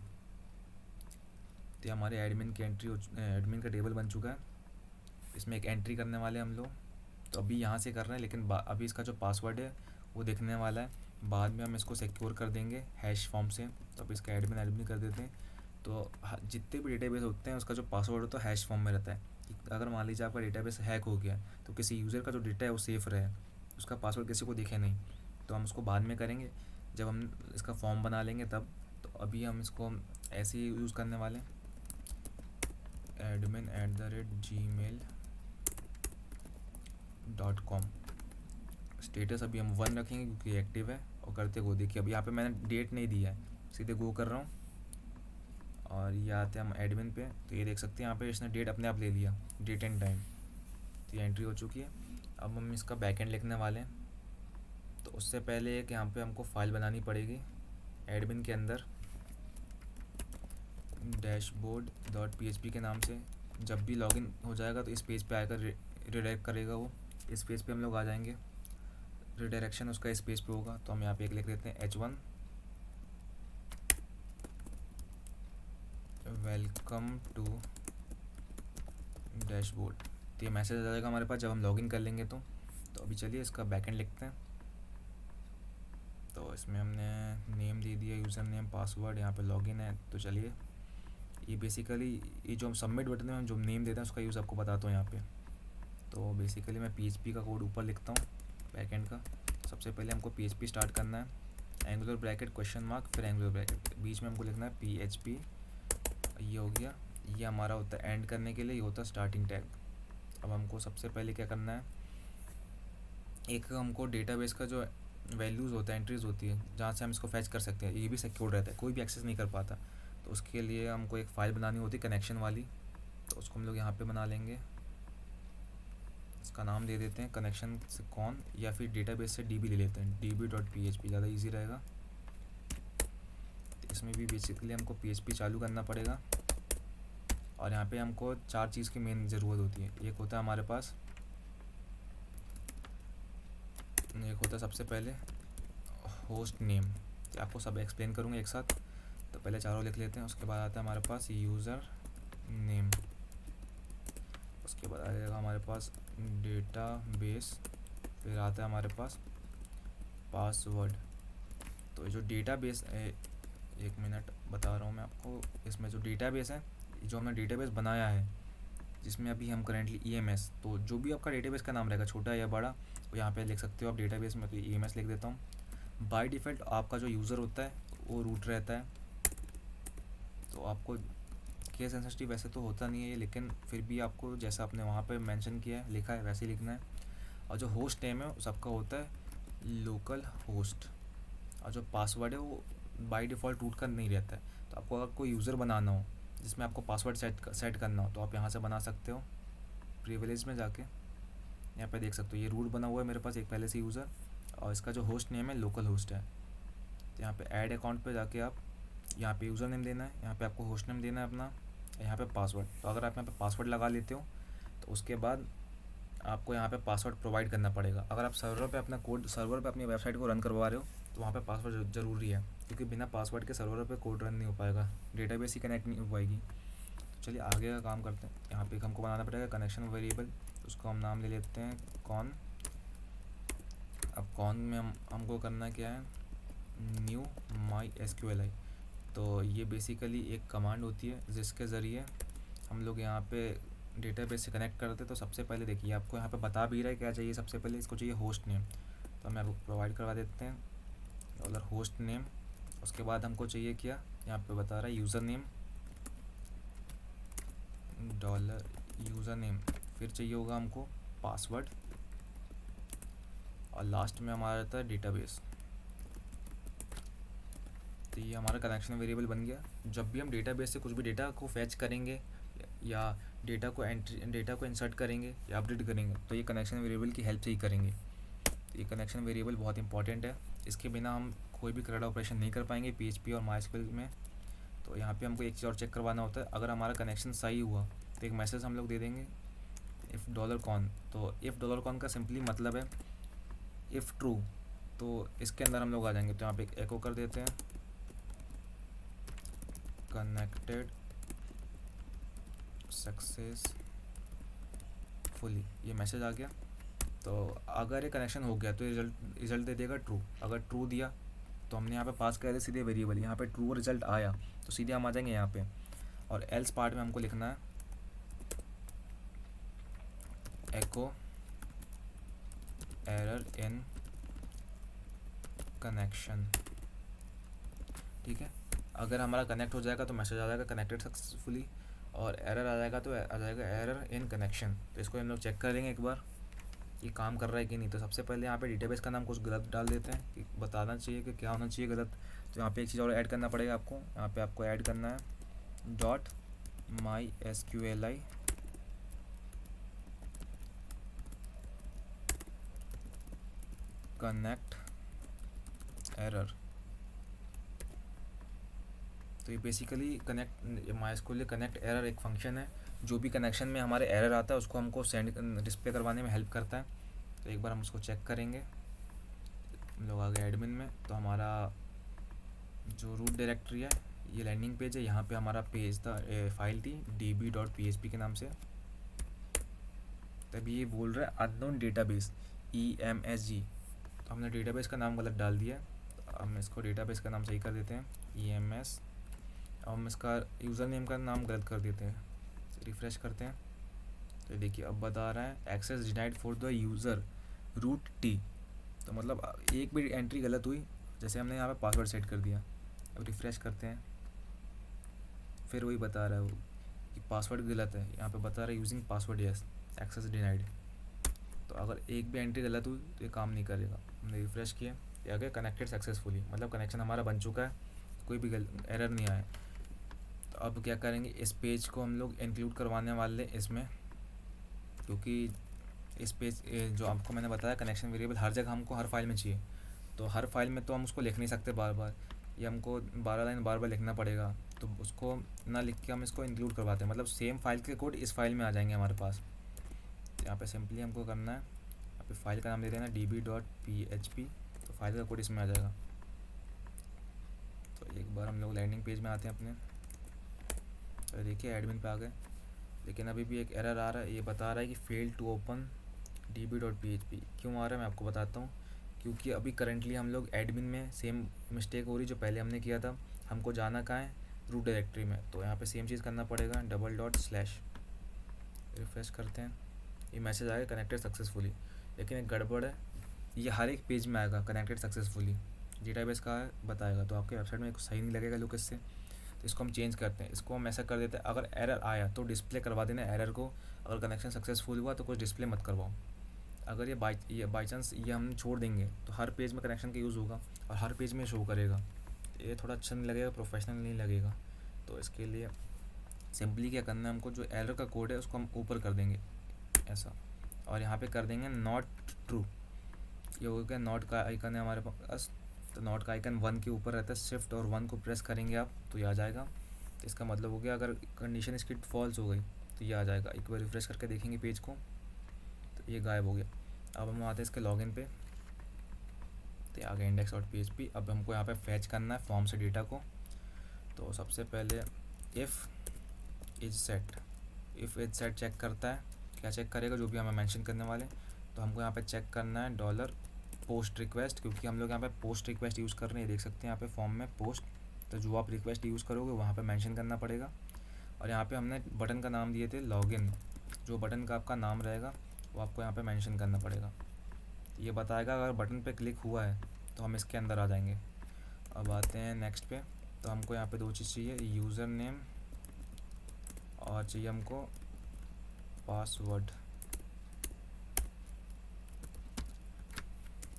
A: तो हमारे एडमिन की एंट्री एडमिन का टेबल बन चुका है। इसमें एक एंट्री करने वाले हम लोग, तो अभी यहाँ से कर रहे हैं, लेकिन अभी इसका जो पासवर्ड है वो देखने वाला है। बाद में हम इसको सिक्योर कर देंगे हैश फॉर्म से। तो अब इसका एडमिन एडमिन कर देते हैं। तो जितने भी डेटाबेस होते हैं उसका जो पासवर्ड होता है हैश फॉर्म में रहता है। अगर मान लीजिए आपका डेटाबेस हैक हो गया तो किसी यूज़र का जो डेटा है वो सेफ रहे, उसका पासवर्ड किसी को दिखे नहीं, तो हम उसको बाद में करेंगे जब हम इसका फॉर्म बना लेंगे तब। तो अभी हम इसको ऐसे ही यूज़ करने वाले हैं, admin@gmail.com। स्टेटस अभी हम 1 रखेंगे क्योंकि एक्टिव है। और करते गो, देखिए अभी यहाँ पे मैंने डेट नहीं दिया है, सीधे गो कर रहा हूँ और ये आते हैं हम एडमिन पे। तो ये देख सकते हैं यहाँ पे इसने डेट अपने आप ले लिया, डेट एंड टाइम। तो ये एंट्री हो चुकी है। अब हम इसका बैकएंड लिखने वाले हैं। तो उससे पहले एक यहाँ पे हमको फाइल बनानी पड़ेगी एडमिन के अंदर, dashboard.php के नाम से। जब भी लॉगिन हो जाएगा तो इस पेज पे आकर रिडायरेक्ट करेगा वो। इस पेज पे हम लोग आ जाएंगे, रिडायरेक्शन उसका इस पेज पे होगा। तो हम यहाँ पे एक लिख देते हैं H1 वेलकम टू डैशबोर्ड। तो ये मैसेज आ जाएगा हमारे पास जब हम लॉगिन कर लेंगे तो। अभी चलिए इसका बैकएंड लिखते हैं। तो इसमें हमने नेम दे दिया, यूज़र नेम, पासवर्ड, यहाँ पे लॉगिन है। तो चलिए ये बेसिकली ये जो हम सबमिट बटन में हम जो नेम देते हैं उसका यूज़ आपको बताता हूँ यहाँ पे। तो बेसिकली मैं PHP का कोड ऊपर लिखता हूँ बैकएंड का। सबसे पहले हमको PHP स्टार्ट करना है, एंगुलर ब्रैकेट क्वेश्चन मार्क, फिर एंगुलर ब्रैकेट, बीच में हमको लिखना है PHP। ये हो गया, ये हमारा होता है एंड करने के लिए, ये होता है स्टार्टिंग टैग। अब हमको सबसे पहले क्या करना है, एक हमको डेटाबेस का जो वैल्यूज़ होता है, एंट्रीज़ होती है जहाँ से हम इसको फैच कर सकते हैं, ये भी सिक्योर रहता है, कोई भी एक्सेस नहीं कर पाता। तो उसके लिए हमको एक फ़ाइल बनानी होती है कनेक्शन वाली। तो उसको हम लोग यहाँ पे बना लेंगे। इसका नाम दे देते हैं कनेक्शन से कौन, या फिर डेटाबेस से DB ले लेते हैं, db.php ज़्यादा इजी रहेगा। तो इसमें भी बेसिकली हमको PHP चालू करना पड़ेगा। और यहाँ पे हमको 4 चीज़ की मेन ज़रूरत होती है। एक होता है हमारे पास, एक होता है सबसे पहले होस्ट नेम। तो आपको सब एक्सप्लेन करूँगा एक साथ। तो पहले चारों लिख लेते हैं। उसके बाद आता है हमारे पास यूज़र नेम। उसके बाद आ जाएगा हमारे पास डेटाबेस। फिर आता है हमारे पास पासवर्ड। तो जो डेटाबेस है, एक मिनट बता रहा हूँ मैं आपको। इसमें जो डेटाबेस है, जो हमने डेटाबेस बनाया है जिसमें अभी हम करेंटली EMS, तो जो भी आपका डेटाबेस का नाम रहेगा छोटा या बड़ा वो यहाँ पे लिख सकते हो आप डेटाबेस में। तो EMS लिख देता हूँ। बाय डिफ़ॉल्ट आपका जो यूज़र होता है वो रूट रहता है। तो आपको केस सेंसिटिव वैसे तो होता नहीं है ये, लेकिन फिर भी आपको जैसा आपने वहाँ पे मेंशन किया है, लिखा है, वैसे ही लिखना है। और जो होस्ट नेम है सबका होता है लोकल होस्ट। और जो पासवर्ड है वो बाय डिफ़ॉल्ट रूट का नहीं रहता है। तो आपको अगर कोई यूज़र बनाना हो जिसमें आपको पासवर्ड सेट करना हो तो आप यहाँ से बना सकते हो, प्रिविलेज में जाके। यहाँ पे देख सकते हो ये रूट बना हुआ है मेरे पास एक पहले से यूज़र, और इसका जो होस्ट नेम है लोकल होस्ट है। तो यहाँ पे ऐड अकाउंट पे जाके आप यहाँ पे यूज़र नेम देना है, यहाँ पे आपको होस्ट नेम देना है अपना, यहाँ पे पासवर्ड। तो अगर आप यहाँ पे पासवर्ड लगा लेते हो तो उसके बाद आपको यहाँ पे पासवर्ड प्रोवाइड करना पड़ेगा। अगर आप सर्वर पे अपना कोड, सर्वर पे अपनी वेबसाइट को रन करवा रहे हो तो वहाँ पे पासवर्ड ज़रूरी है, क्योंकि बिना पासवर्ड के सर्वर पे कोड रन नहीं हो पाएगा, डेटाबेस ही कनेक्ट नहीं हो पाएगी। तो चलिए आगे का काम करते हैं। यहाँ पे हमको बनाना पड़ेगा कनेक्शन वेरिएबल। उसको हम नाम ले लेते हैं कॉन। अब कॉन में हमको करना क्या है, न्यू MySQLi। तो ये बेसिकली एक कमांड होती है जिसके ज़रिए हम लोग यहाँ पे डेटाबेस से कनेक्ट करते हैं। तो सबसे पहले देखिए आपको यहाँ पे बता भी रहा है क्या चाहिए। सबसे पहले इसको चाहिए होस्ट नेम, तो हम आपको प्रोवाइड करवा देते हैं डॉलर होस्ट नेम। उसके बाद हमको चाहिए क्या, यहाँ पे बता रहा है user name, dollar user name, फिर चाहिए होगा हमको पासवर्ड, और लास्ट में हमारा रहता है डेटाबेस। तो ये हमारा कनेक्शन वेरिएबल बन गया। जब भी हम डेटाबेस से कुछ भी डेटा को फैच करेंगे या डेटा को इंसर्ट करेंगे या अपडेट करेंगे, तो ये कनेक्शन वेरिएबल की हेल्प से ही करेंगे। तो ये कनेक्शन वेरिएबल बहुत इंपॉर्टेंट है, इसके बिना हम कोई भी क्रेड ऑपरेशन नहीं कर पाएंगे PHP और MySQL में। तो यहाँ पे हमको एक चीज़ और चेक करवाना होता है, अगर हमारा कनेक्शन सही हुआ तो एक मैसेज हम लोग दे देंगे इफ़ $con। तो इफ़ $con का सिंपली मतलब है इफ़ ट्रू, तो इसके अंदर हम लोग आ जाएंगे। तो यहाँ पे एक एको कर देते हैं कनेक्टेड सक्सेसफुली, ये मैसेज आ गया। तो अगर ये कनेक्शन हो गया तो रिजल्ट दे देगा ट्रू। अगर ट्रू दिया तो हमने यहाँ पे पास कर दिया सीधे वेरिएबल, यहाँ पे ट्रू रिजल्ट आया तो सीधे हम आ जाएंगे यहाँ पे। और एल्स पार्ट में हमको लिखना है एको एरर इन कनेक्शन, ठीक है। अगर हमारा कनेक्ट हो जाएगा तो मैसेज आ जाएगा कनेक्टेड सक्सेसफुली, और एरर आ जाएगा तो आ जाएगा एरर इन कनेक्शन। तो इसको हम लोग चेक कर लेंगे एक बार ये काम कर रहा है कि नहीं। तो सबसे पहले यहाँ पे डेटाबेस का नाम कुछ गलत डाल देते हैं कि बताना चाहिए कि क्या होना चाहिए गलत। तो यहाँ पे एक चीज़ और ऐड करना पड़ेगा आपको, यहाँ पे आपको ऐड करना है .mysqli कनेक्ट एरर। तो ये basically connect MySQL connect error एक फंक्शन है, जो भी कनेक्शन में हमारे एरर आता है उसको हमको सेंड डिस्प्ले करवाने में हेल्प करता है। तो एक बार हम उसको चेक करेंगे। हम लोग आ गए एडमिन में, तो हमारा जो रूट डायरेक्टरी है ये लैंडिंग पेज है, यहाँ पे हमारा पेज था, फाइल थी db.php के नाम से। तभी ये बोल रहा है अननोन डेटाबेस EMSG, तो हमने डेटाबेस का नाम गलत डाल दिया। तो हम इसको डेटाबेस का नाम सही कर देते हैं EMS, अब हम इसका यूज़र नेम का नाम गलत कर देते हैं। रिफ़्रेश करते हैं तो देखिए अब बता रहा है access denied for the user root T। तो मतलब एक भी एंट्री गलत हुई, जैसे हमने यहाँ पे पासवर्ड सेट कर दिया। अब रिफ़्रेश करते हैं, फिर वही बता रहा है वो कि पासवर्ड गलत है। यहाँ पे बता रहा है using password yes access denied. तो अगर एक भी एंट्री गलत हुई तो ये काम नहीं करेगा। हमने रिफ़्रेश किया, ये आ गया कनेक्टेड सक्सेसफुली, मतलब कनेक्शन हमारा बन चुका है, कोई भी एरर नहीं आया। तो अब क्या करेंगे, इस पेज को हम लोग इंक्लूड करवाने वाले इसमें, क्योंकि इस पेज जो आपको मैंने बताया कनेक्शन वेरिएबल हर जगह हमको हर फाइल में चाहिए। तो हर फाइल में तो हम उसको लिख नहीं सकते बार बार, ये हमको 12 लाइन बार बार लिखना पड़ेगा। तो उसको ना लिख के हम इसको इंक्लूड करवाते हैं, मतलब सेम फाइल के कोड इस फाइल में आ जाएंगे हमारे पास। तो यहाँ पे सिंपली हमको करना है, यहाँ पे फाइल का नाम दे देना db.php, तो फाइल का कोड इसमें आ जाएगा। तो एक बार हम लोग लैंडिंग पेज में आते हैं अपने, तो देखिए एडमिन पे आ गए, लेकिन अभी भी एक एरर आ रहा है, ये बता रहा है कि फेल टू ओपन db.php। क्यों आ रहा है मैं आपको बताता हूँ, क्योंकि अभी करंटली हम लोग एडमिन में सेम मिस्टेक हो रही जो पहले हमने किया था। हमको जाना कहाँ है, रूट डायरेक्टरी में, तो यहाँ पे सेम चीज़ करना पड़ेगा $/। रिफ्रेश करते हैं, ये मैसेज आएगा कनेक्टेड सक्सेसफुली, लेकिन एक गड़बड़ है, ये हर एक पेज में आएगा कनेक्टेड सक्सेसफुली, डेटाबेस का बताएगा, तो आपके वेबसाइट में सही नहीं लगेगा लुक इससे। तो इसको हम चेंज करते हैं, इसको हम ऐसा कर देते हैं अगर एरर आया तो डिस्प्ले करवा देना एरर को, अगर कनेक्शन सक्सेसफुल हुआ तो कुछ डिस्प्ले मत करवाओ। अगर ये बाई चांस ये हम छोड़ देंगे तो हर पेज में कनेक्शन का यूज़ होगा और हर पेज में शो करेगा, ये थोड़ा अच्छा नहीं लगेगा, प्रोफेशनल नहीं लगेगा। तो इसके लिए सिंपली क्या करना है हमको, जो एरर का कोड है उसको हम ऊपर कर देंगे ऐसा, और यहाँ पे कर देंगे नॉट ट्रू। ये हो गया, नॉट का आइकन है हमारे पास, तो नॉट का आइकन 1 के ऊपर रहता है, शिफ्ट और 1 को प्रेस करेंगे आप तो ये आ जाएगा। तो इसका मतलब हो गया अगर कंडीशन इसकी फॉल्स हो गई तो ये आ जाएगा। एक बार रिफ्रेश करके देखेंगे पेज को तो ये गायब हो गया। अब हम आते हैं इसके लॉगिन पे, तो आ गया index.php। अब हमको यहाँ पे फैच करना है फॉर्म से डेटा को। तो सबसे पहले इफ़ इज सेट चेक करता है, क्या चेक करेगा, जो भी हमें मेंशन करने वाले। तो हमको यहाँ पे चेक करना है $पोस्ट रिक्वेस्ट, क्योंकि हम लोग यहाँ पे पोस्ट रिक्वेस्ट यूज़ कर रहे हैं, देख सकते हैं यहाँ पे फॉर्म में पोस्ट। तो जो आप रिक्वेस्ट यूज़ करोगे वहाँ पे मेंशन करना पड़ेगा। और यहाँ पे हमने बटन का नाम दिए थे लॉगिन, जो बटन का आपका नाम रहेगा वो आपको यहाँ पे मेंशन करना पड़ेगा। ये बताएगा अगर बटन पे क्लिक हुआ है तो हम इसके अंदर आ जाएंगे। अब आते हैं नेक्स्ट पे। तो हमको यहाँ पे दो चीज़ चाहिए, यूज़र नेम और चाहिए हमको पासवर्ड।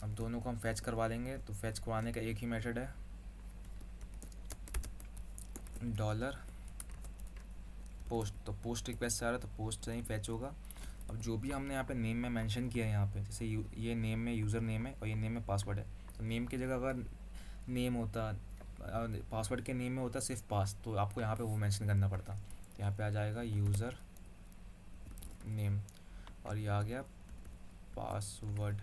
A: अब दोनों को हम फैच करवा लेंगे। तो फैच करवाने का एक ही मेथड है, डॉलर पोस्ट। तो पोस्ट रिक्वेस्ट आ रहा है तो पोस्ट से ही फैच होगा। अब जो भी हमने यहाँ पे नेम में मेंशन किया है यहाँ पे, जैसे ये नेम में यूज़र नेम है और ये नेम में पासवर्ड है। तो नेम की जगह अगर नेम होता, पासवर्ड के नेम में होता सिर्फ पास, तो आपको यहाँ पे वो मेंशन करना पड़ता। यहाँ पे आ जाएगा यूज़र नेम और ये आ गया पासवर्ड।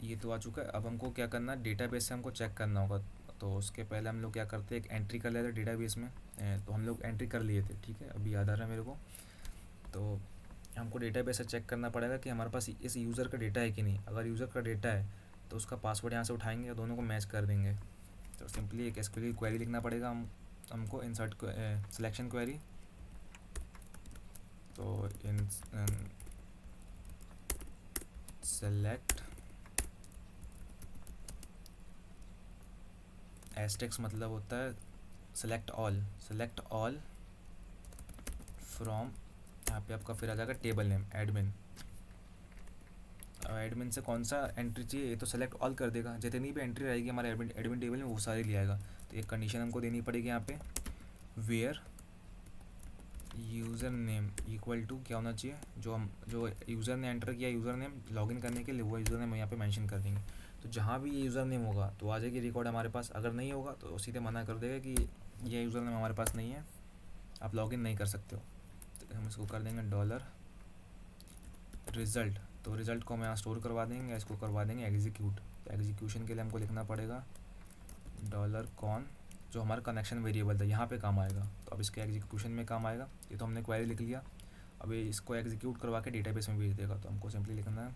A: ये तो आ चुका है। अब हमको क्या करना है, डेटाबेस से हमको चेक करना होगा। तो उसके पहले हम लोग क्या करते हैं, एक एंट्री कर लेते हैं डेटाबेस में। तो हम लोग एंट्री कर लिए थे, ठीक है, अभी याद आ रहा है मेरे को। तो हमको डेटाबेस से चेक करना पड़ेगा कि हमारे पास इस यूज़र का डेटा है कि नहीं। अगर यूज़र का डेटा है तो उसका पासवर्ड यहाँ से उठाएंगे और दोनों को मैच कर देंगे। तो सिंपली एक एसक्यूएल क्वेरी लिखना पड़ेगा हमको इंसर्ट सिलेक्शन क्वेरी। तो इन सेलेक्ट एस्टेक्स मतलब होता है सेलेक्ट ऑल फ्रॉम, यहाँ पे आपका फिर आ जाएगा टेबल नेम एडमिन। अब एडमिन से कौन सा एंट्री चाहिए, ये तो सेलेक्ट ऑल कर देगा। जितनी भी एंट्री रहेगी हमारे एडमिन टेबल में वो सारी ले आएगा। तो एक कंडीशन हमको देनी पड़ेगी यहाँ पे, where user name equal to क्या होना चाहिए, जो यूज़र ने एंटर किया यूज़र नेम लॉगिन करने के लिए, वो यूज़र नेम यहाँ पे मेंशन कर देंगे। तो जहाँ भी ये यूज़र नेम होगा तो आ जाएगी रिकॉर्ड हमारे पास। अगर नहीं होगा तो सीधे मना कर देगा कि ये यूज़र नेम हमारे पास नहीं है, आप लॉगिन नहीं कर सकते हो। तो हम इसको कर देंगे डॉलर रिज़ल्ट। तो रिज़ल्ट को हम यहाँ स्टोर करवा देंगे, इसको करवा देंगे एग्जीक्यूट। तो एग्जीक्यूशन के लिए हमको लिखना पड़ेगा डॉलर कॉन, जो हमारा कनेक्शन वेरिएबल था यहाँ पे काम आएगा। तो अब इसके एग्जीक्यूशन में काम आएगा। ये तो हमने क्वेरी लिख लिया, अब ये इसको एग्जीक्यूट करवा के डेटाबेस में भेज देगा। तो हमको सिंपली लिखना है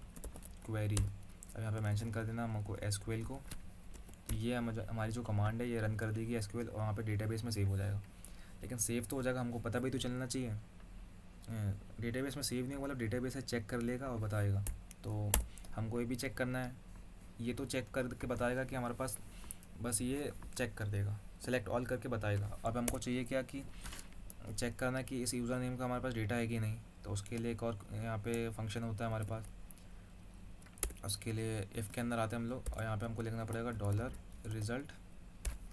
A: क्वेरी। अब यहाँ पे मेंशन कर देना हमको एसक्यूएल को। तो ये हमारी जो कमांड है ये रन कर देगी एसक्यूएल और वहाँ पे डेटाबेस में सेव हो जाएगा। लेकिन सेव तो हो जाएगा, हमको पता भी तो चलना चाहिए। डेटाबेस में सेव नहीं होगा मतलब डेटाबेस से चेक कर लेगा और बताएगा। तो हमको ये भी चेक करना है, ये तो चेक करके बताएगा कि हमारे पास, बस ये चेक कर देगा, सेलेक्ट ऑल करके बताएगा। अब हमको चाहिए क्या कि चेक करना कि इस यूज़र नेम का हमारे पास डेटा है कि नहीं। तो उसके लिए एक और यहाँ पे फंक्शन होता है हमारे पास। उसके लिए इफ़ के अंदर आते हैं हम लोग और यहाँ पे हमको लिखना पड़ेगा डॉलर रिज़ल्ट।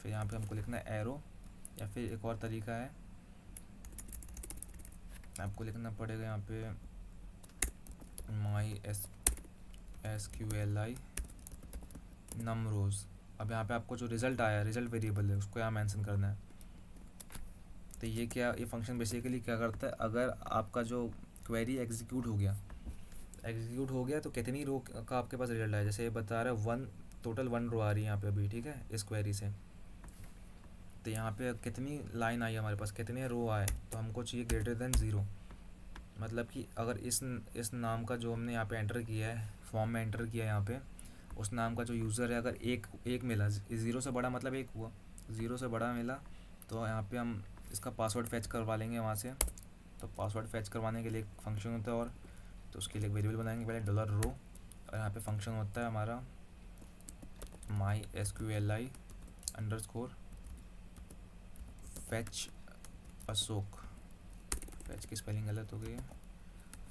A: फिर यहाँ पे हमको लिखना है एरो, या फिर एक और तरीका है आपको लिखना पड़ेगा यहाँ पे माई SQLi नम रोज़। अब यहाँ पे आपको जो रिज़ल्ट आया, रिज़ल्ट वेरिएबल है, उसको यहाँ मेंशन करना है। तो ये क्या, ये फंक्शन बेसिकली क्या करता है, अगर आपका जो क्वेरी एग्जीक्यूट हो गया तो कितनी रो का आपके पास रिजल्ट आया। जैसे ये बता रहा है 1, टोटल 1 रो आ रही है यहाँ पे अभी, ठीक है, इस क्वेरी से। तो यहाँ पे कितनी लाइन आई हमारे पास, कितने रो आए, तो हमको चाहिए ग्रेटर देन 0। मतलब कि अगर इस नाम का जो हमने यहाँ पे एंटर किया है, फॉर्म में एंटर किया है यहाँ पे, उस नाम का जो यूज़र है अगर एक मिला, 0 से बड़ा मतलब 1 हुआ, 0 से बड़ा मिला, तो यहाँ पे हम इसका पासवर्ड फैच करवा लेंगे वहाँ से। तो पासवर्ड फैच करवाने के लिए एक फंक्शन होता है, और तो उसके लिए वेरिएबल बनाएंगे पहले डॉलर रो, और यहाँ पे फंक्शन होता है हमारा माई SQLi underscore fetch Ashok. Fetch की स्पेलिंग गलत हो गई है,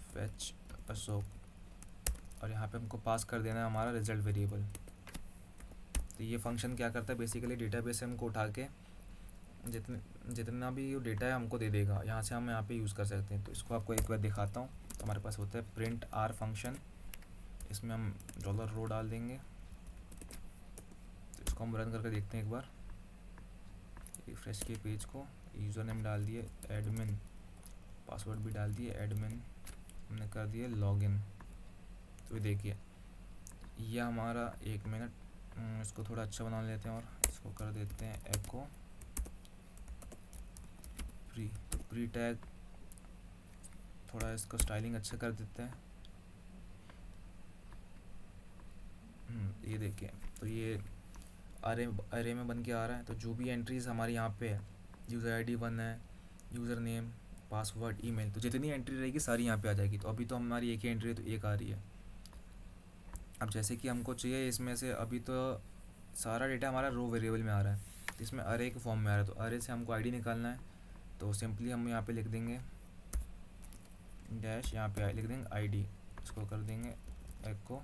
A: फैच अशोक। और यहाँ पे हमको पास कर देना है हमारा रिजल्ट वेरिएबल। तो ये फंक्शन क्या करता है, बेसिकली डेटाबेस से हमको उठा के जितना भी डेटा है हमको दे देगा, यहाँ से हम यहाँ पे यूज़ कर सकते हैं। तो इसको आपको एक बार दिखाता हूँ। तो हमारे पास होता है प्रिंट आर फंक्शन, इसमें हम डॉलर रो डाल देंगे। तो इसको हम रन करके देखते हैं एक बार। रिफ्रेश किए पेज को, यूज़र नेम डाल दिए एडमिन, पासवर्ड भी डाल दिए एडमिन, हमने कर दिया लॉगिन। तो ये देखिए ये हमारा, एक मिनट इसको थोड़ा अच्छा बना लेते हैं और इसको कर देते हैं एको प्री। तो प्री टैग थोड़ा इसको स्टाइलिंग अच्छा कर देते हैं। ये देखिए तो ये अरे में बन के आ रहा है। तो जो भी एंट्रीज हमारी यहाँ पे है, यूज़र ID 1 है, यूज़र नेम, पासवर्ड, ईमेल, तो जितनी एंट्री रहेगी सारी यहाँ पे आ जाएगी। तो अभी तो हमारी एक ही एंट्री है तो एक आ रही है। अब जैसे कि हमको चाहिए इसमें से, अभी तो सारा डेटा हमारा रो वेरिएबल में आ रहा है, तो इसमें अरे के फॉर्म में आ रहा है, तो अरे से हमको आईडी निकालना है। तो सिंपली हम यहाँ पे लिख देंगे डैश, यहाँ पे लिख देंगे आईडी, इसको कर देंगे एको।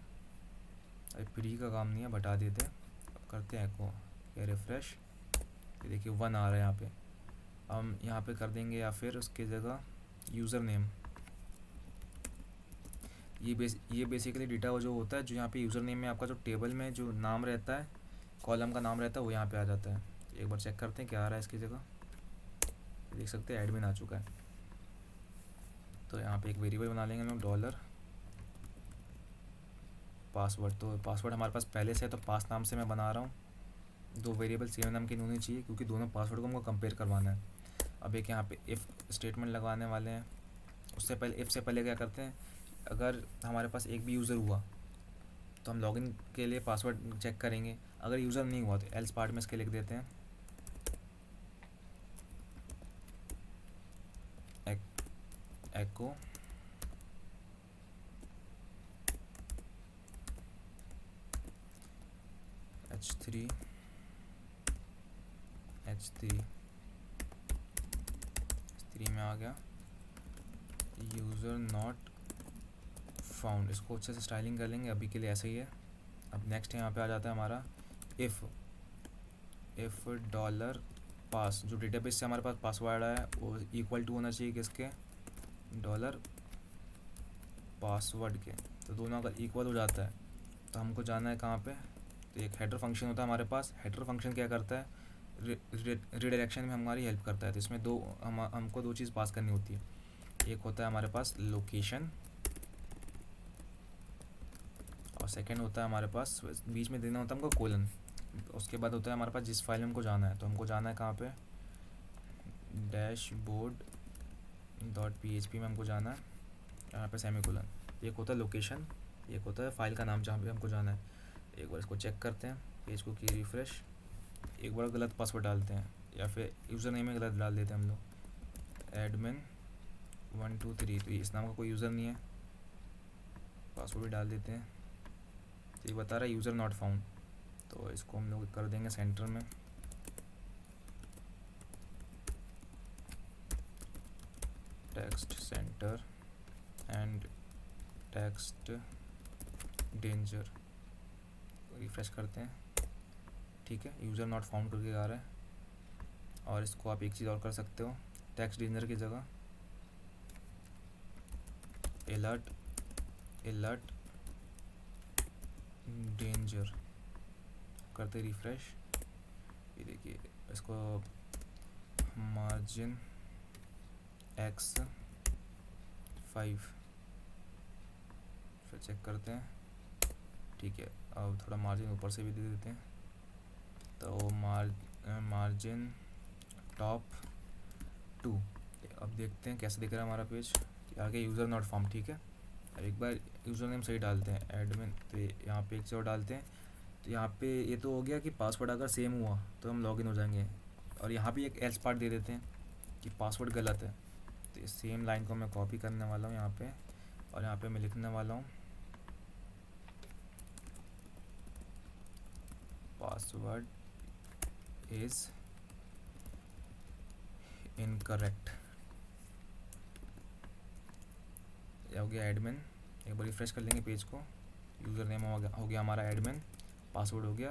A: फ्री का काम नहीं है, बता देते, अब करते हैं एको, ये रिफ्रेश, ये देखिए 1 आ रहा है यहाँ पे। हम यहाँ पे कर देंगे या फिर उसकी जगह यूज़र नेम। ये बेसिकली डेटा वो जो होता है, जो यहाँ पे यूज़र नेम में आपका जो टेबल में जो नाम रहता है, कॉलम का नाम रहता है, वो यहाँ पे आ जाता है। एक बार चेक करते हैं क्या आ रहा है इसकी जगह। देख सकते हैं एडमिन आ चुका है। तो यहाँ पे एक वेरिएबल बना लेंगे हम लोग डॉलर पासवर्ड। तो पासवर्ड हमारे पास पहले से है, तो पास नाम से मैं बना रहा हूँ। 2 वेरिएबल सेम नाम के होने चाहिए, क्योंकि दोनों पासवर्ड को हमको कंपेयर करवाना है। अब एक यहाँ पे इफ़ स्टेटमेंट लगाने वाले हैं। उससे पहले, इफ़ से पहले क्या करते हैं, अगर हमारे पास एक भी यूज़र हुआ तो हम लॉगिन के लिए पासवर्ड चेक करेंगे। अगर यूज़र नहीं हुआ तो एल्स पार्ट में इसके लिख देते हैं एको h3 में आ गया यूज़र नॉट फाउंड। इसको अच्छे से स्टाइलिंग कर लेंगे, अभी के लिए ऐसे ही है। अब नेक्स्ट यहाँ पे आ जाता है हमारा इफ़ डॉलर पास, जो डेटाबेस से हमारे पास पासवर्ड है वो इक्वल टू होना चाहिए किसके, डॉलर पासवर्ड के। तो दोनों अगर इक्वल हो जाता है तो हमको जाना है कहाँ पे, तो एक हेडर फंक्शन होता है हमारे पास। हेडर फंक्शन क्या करता है, रिडायरेक्शन में हमारी हेल्प करता है। तो इसमें हमको 2 चीज़ पास करनी होती है। एक होता है हमारे पास लोकेशन, और सेकंड होता है हमारे पास, बीच में देना होता है हमको कोलन। उसके बाद होता है हमारे पास जिस फाइल में हमको जाना है, तो हमको जाना है कहाँ पे, dashboard.php में हमको जाना है, यहाँ पे सेमीकोलन। एक होता है लोकेशन, एक होता है फाइल का नाम जहाँ पे हमको जाना है। एक बार इसको चेक करते हैं, पेज को की रिफ्रेश। एक बार गलत पासवर्ड डालते हैं, या फिर यूज़र नेम में गलत डाल देते हैं हम लोग, एडमिन 123। तो इस नाम का कोई यूज़र नहीं है, पासवर्ड भी डाल देते हैं। तो ये बता रहा है यूज़र नॉट फाउंड, तो इसको हम लोग कर देंगे सेंटर में, text centre and text danger. Refresh करते हैं, ठीक है, यूज़र नॉट फाउंड करके आ रहा है। और इसको आप एक चीज़ और कर सकते हो, टेक्स्ट डेंजर की जगह अलर्ट डेंजर करते रिफ्रेश। ये देखिए, इसको मार्जिन x5 फिर चेक करते हैं, ठीक है। अब थोड़ा मार्जिन ऊपर से भी दे देते हैं, तो मार्जिन टॉप 2। अब देखते हैं कैसे दिख रहा है हमारा पेज, आगे यूज़र नॉट फाउंड, ठीक है। अब एक बार यूज़र नेम सही डालते हैं एडमिन, तो यहाँ पे एक चीज़ और डालते हैं। तो यहाँ पे ये तो हो गया कि पासवर्ड अगर सेम हुआ तो हम लॉगिन हो जाएंगे, और यहाँ भी एक एल्स पार्ट दे देते हैं कि पासवर्ड गलत है। तो इस सेम लाइन को मैं कॉपी करने वाला हूँ यहाँ पे, और यहाँ पे मैं लिखने वाला हूँ पासवर्ड इज़ इनकरेक्ट। यह हो गया एडमिन। एक बार रिफ्रेश कर लेंगे पेज को, यूज़र नेम हो गया हमारा एडमिन, पासवर्ड हो गया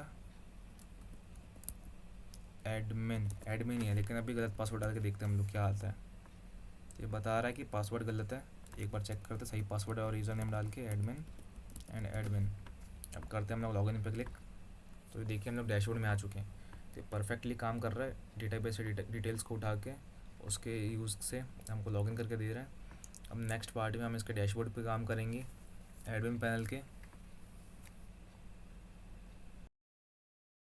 A: एडमिन ही है, लेकिन अभी गलत पासवर्ड डाल के देखते हैं हम लोग क्या आता है। ये बता रहा है कि पासवर्ड गलत है, एक बार चेक करते सही पासवर्ड और यूज़र नेम डाल के एडमिन एंड एडमिन। अब करते हैं हम लोग लॉगिन पे क्लिक। तो ये देखिए हम लोग डैशबोर्ड में आ चुके हैं। तो परफेक्टली काम कर रहा है, डेटाबेस से डिटेल्स को उठा के उसके यूज़ से हमको लॉगिन करके दे रहा है। अब नेक्स्ट पार्ट में हम इसके डैशबोर्ड पे काम करेंगे, एडमिन पैनल के।